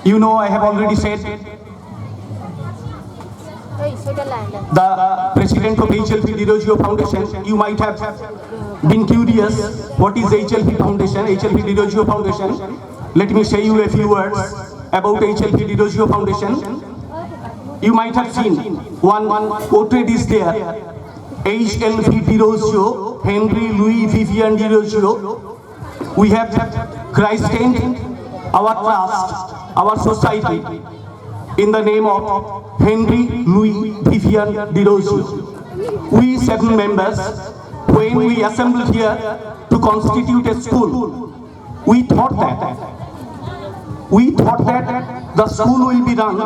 You know, I have already said the president of HLP Dirozio Foundation. You might have been curious what is HLP Foundation, HLP Dirozio Foundation. Let me say you a few words about HLP Dirozio Foundation. You might have seen one portrait is there. HLP Dirozio, Henry Louis Vivian Dirozio. We have christened our trust, our society, in the name of Henry Louis Vivian Dirozio. We 7 members, when we assembled here to constitute a school, we thought that the school will be run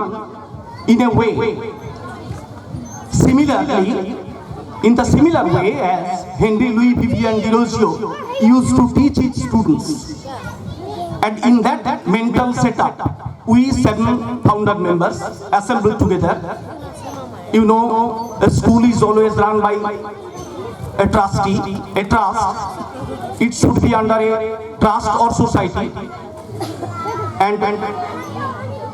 in a way similarly, in the similar way as Henry Louis Vivian Dirozio used to teach his students. And in that mental setup, we 7 founder members assembled together. You know, a school is always run by a trustee, a trust. It should be under a trust or society. And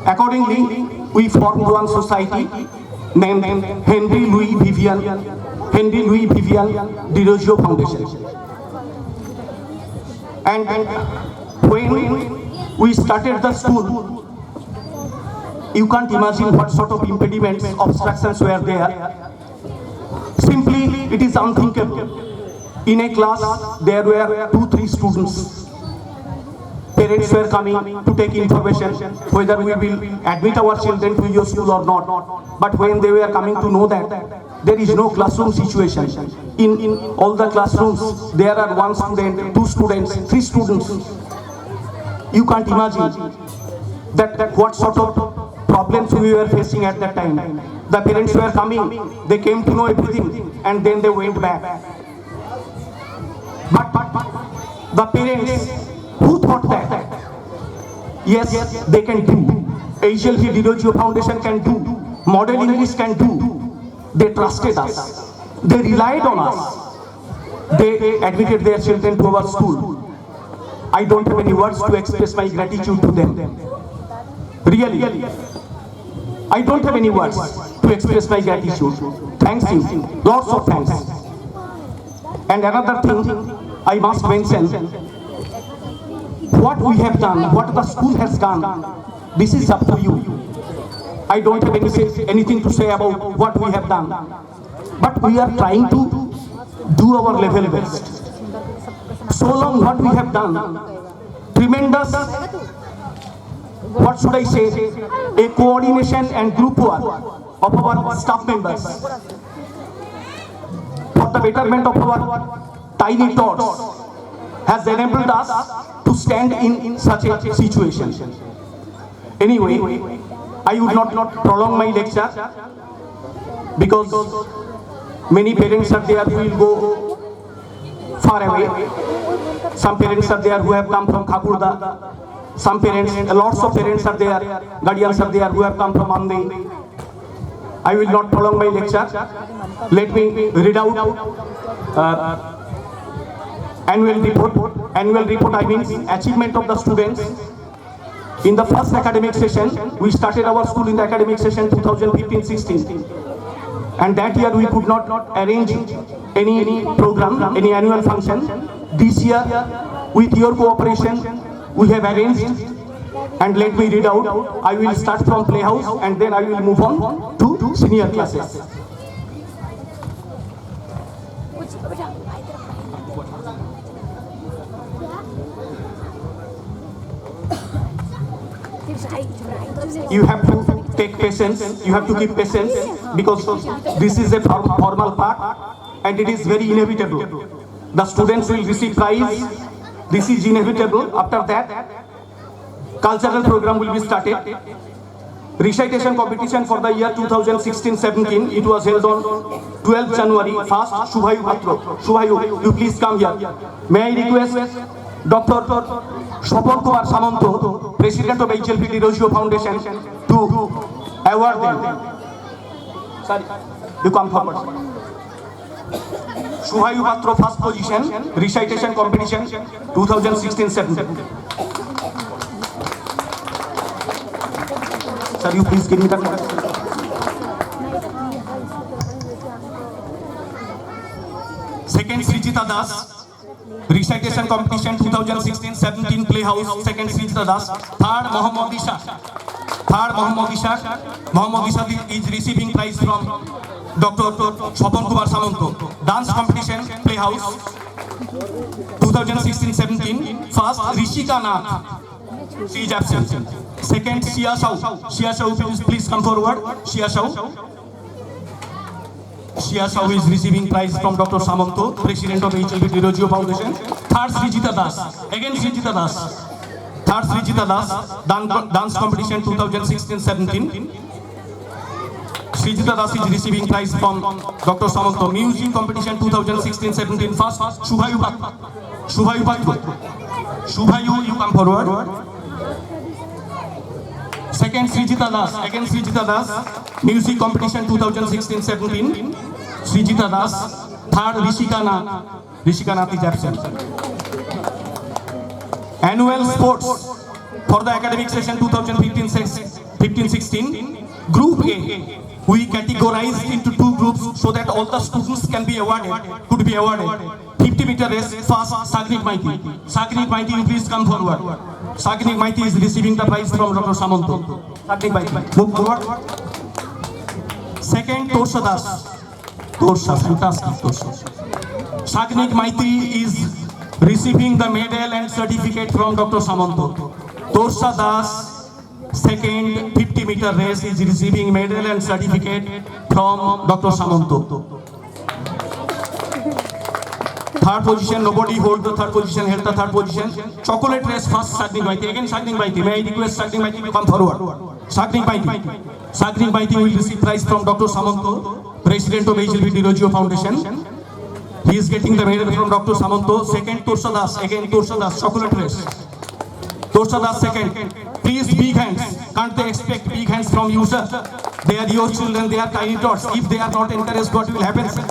accordingly, we formed one society named Henry Louis Vivian Dirozio Foundation. And when we started the school, you can't imagine what sort of impediments, obstructions were there. Simply, it is unthinkable. In a class, there were 2-3 students. Parents were coming to take information whether we will admit our children to your school or not. But when they were coming to know that there is no classroom situation, in all the classrooms there are 1 student, 2 students, 3 students. You can't imagine that what sort of problems we were facing at that time. The parents were coming, they came to know everything, and then they went back. But the parents who thought that, yes, they can do, HLP Dirozio Foundation can do, Model English can do, they trusted us, they relied on us, they admitted their children to our school. I don't have any words to express my gratitude to them. Really, I don't have any words to express my gratitude. Thanks you, lots of thanks. And another thing I must mention, what we have done, what the school has done, this is up to you. I don't have anything to say about what we have done, but we are trying to do our level best. So long what we have done, tremendous, what should I say, a coordination and group work of our staff members for the betterment of our tiny tots has enabled us to stand in such a situation. Anyway, I would not prolong my lecture because many parents are there who will go far away. Some parents are there who have come from Khakurda. Some parents, lots of parents are there, guardians are there who have come from Andi. I will not prolong my lecture. Let me read out annual report. Annual report, I mean achievement of the students. In the first academic session, we started our school in the academic session 2015-16. And that year we could not arrange any program, any annual function. This year, with your cooperation, we have arranged. And let me read out. I will start from Playhouse and then I will move on to senior classes. You have to take patience, you have to keep patience because this is a formal part and it is very inevitable. The students will receive prize, this is inevitable. After that, cultural program will be started. Recitation competition for the year 2016-17, it was held on 12th January, first Shubhayu Patro. Shubhayu, you please come here. May I request Dr. Shopon Kumar Samanto, President of HLP Dirozio Foundation, to award them. Sorry, you come forward. Shubhayu Patro, first position, recitation competition 2016-17. Sir, you please give me that. Second, Srijita Das. Recitation competition 2016-17 Playhouse. Second, Srijita Das. Third, Mohammad Ishaq. Mohammad Ishaq is receiving prize from Dr. Swapon Kumar Samanto. Dance competition Playhouse 2016-17. First, Rishika Nath. She is absent. Second, Shia Shau, please come forward. Shia Shau is receiving prize from Dr. Samanto, President of HLB Dirogio Foundation. Third, Srijita Das. Again, Srijita Das. Third, Srijita Das. Dance competition 2016-17. Srijita Das is receiving prize from Dr. Samanto. Music competition 2016-17. First, Shubhayu Patro, you come forward. Second, Srijita Das. Again, Srijita Das. Music competition 2016-17. Srijita Das. Third, Rishika Nath is absent. Annual sports for the academic session 2015-16. Group A, we categorized into two groups so that all the students could be awarded. 50-meter race. First, Sagnik Maiti, you please come forward. Sagnik Maiti is receiving the prize from Dr. Samanto. Sagnik Maiti, move forward. Second, Torsha Das. Fantastic Torsha. Sagnik Maiti is receiving the medal and certificate from Dr. Samanto. Torsha Das, second 50-meter race, is receiving medal and certificate from Dr. Samanto. Third position, nobody held the third position, Chocolate race, first Sagnik Maiti. Again Sagnik Maiti. May I request Sagnik Maiti to come forward? Sagnik Maiti will receive prize from Dr. Samanto, President of HLB Dirogio Foundation. He is getting the medal from Dr. Samanto. Second, Torsha Das. Again Torsha Das, chocolate race. Torsha Das second. Please, big hands. Can't they expect big hands from you, sir? They are your children, they are tiny tots. If they are not encouraged, what will happen, sir?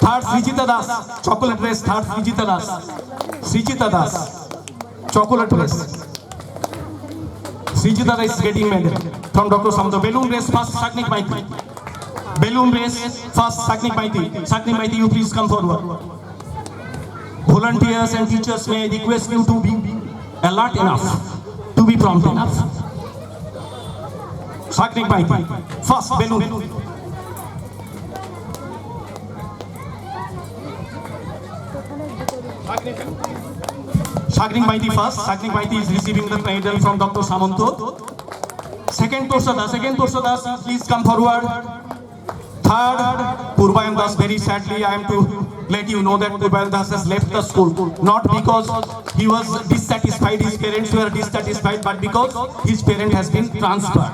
Third, Srijita Das, chocolate race. Third, Srijita Das, chocolate race. Srijita Das is getting medal from Dr. Samanto. Balloon race, first Sagnik Maiti. Sagnik Maiti, you please come forward. Volunteers and teachers, may I request you to be alert enough, to be prompt enough. Sagnik Maiti, first balloon. Sagnik Maiti first. Sagnik Maiti is receiving the medal from Dr. Samanto. Second, Torsha Das, please come forward. Third, Purbayam Das. Very sadly, I am to let you know that Purbayam Das has left the school. Not because he was dissatisfied, his parents were dissatisfied, but because his parent has been transferred.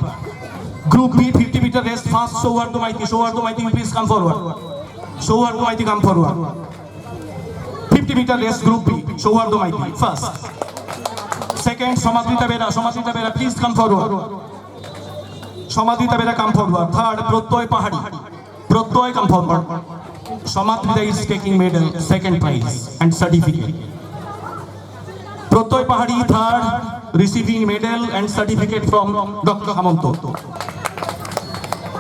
Group B, 50-meter race, first, Sohardo Maiti, you please come forward. Sohardo Maiti, come forward. 50-meter race, Group B, Sohardo Maiti, first. Second, Somadrita Bera, please come forward. Somadrita Bera, come forward. Third, Prottoy Pahari, come forward. Somadrita is taking medal, second prize and certificate. Prottoy Pahari, third, receiving medal and certificate from Dr. Samanto.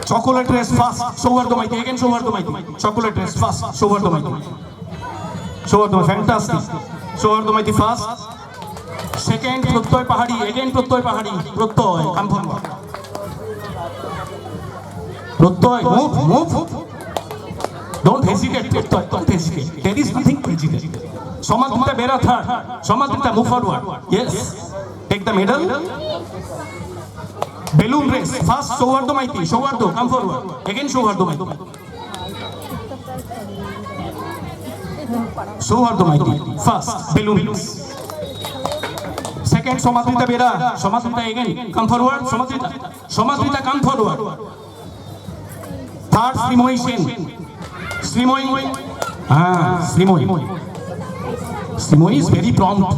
Chocolate race, first, Sohardo Maiti, again Sohardo Maiti. Chocolate race, first, Sohardo Maiti. Fantastic. Sohardo Maiti first. Second, Prottoy Pahari, again Prottoy Pahari. Prottoy, come forward. Prottoy, move. Don't hesitate, Prottoy, don't hesitate. There is nothing to hesitate. Somadrita Bera third. Somadrita, move forward. Yes. Take the medal. Balloon race, first Sohardo Maiti. Sohardo, come forward. Again Sohardo Maiti. Sohardo Maiti, first, balloon race. Second, Somadrita Bera. Somadrita again, come forward. Somadrita, come forward. Third, Srimoy Sen. Srimoy is very prompt.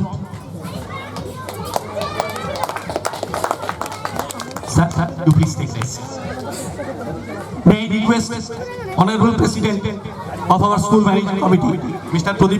Sir, you please take this. May I request Honorable President of our School Management Committee, Mr. Pradeep